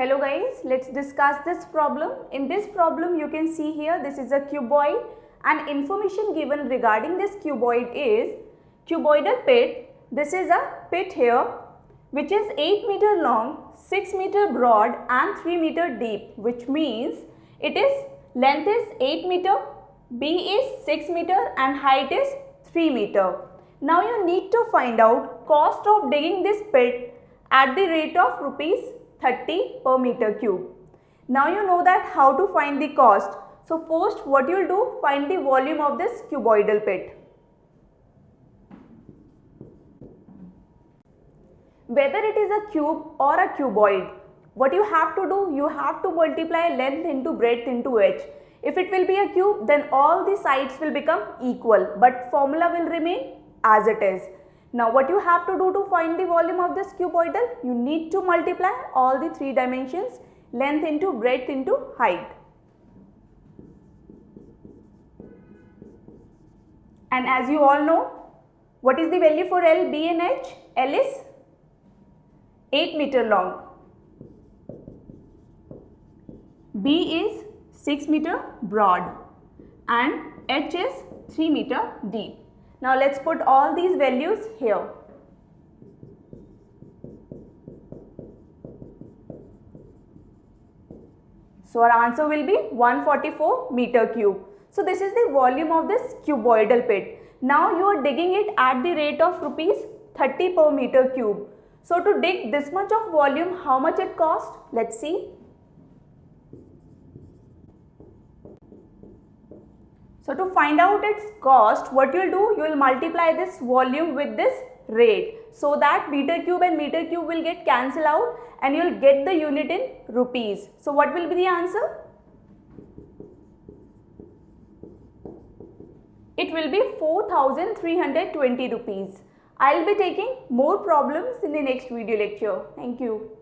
Hello guys, let's discuss this problem. In this problem you can see here this is a cuboid and information given regarding this cuboid is cuboidal pit. This is a pit here which is 8 meter long, 6 meter broad and 3 meter deep, which means it is length is 8 meter, B is 6 meter and height is 3 meter. Now you need to find out cost of digging this pit at the rate of rupees 30 per meter cube. Now you know that how to find the cost. So first what you will do, find the volume of this cuboidal pit. Whether it is a cube or a cuboid, what you have to do, you have to multiply length into breadth into h. If it will be a cube, then all the sides will become equal, but formula will remain as it is. Now what you have to do to find the volume of this cuboidal, you need to multiply all the three dimensions, length into breadth into height. And as you all know, what is the value for L, B and H? L is 8 meter long, B is 6 meter broad and H is 3 meter deep. Now let's put all these values here. So our answer will be 144 meter cube. So this is the volume of this cuboidal pit. Now you are digging it at the rate of rupees 30 per meter cube. So to dig this much of volume, how much it cost? Let's see. So to find out its cost, what you will do, you will multiply this volume with this rate, so that meter cube and meter cube will get cancelled out and you will get the unit in rupees. So what will be the answer? It will be 4,320 rupees. I will be taking more problems in the next video lecture. Thank you.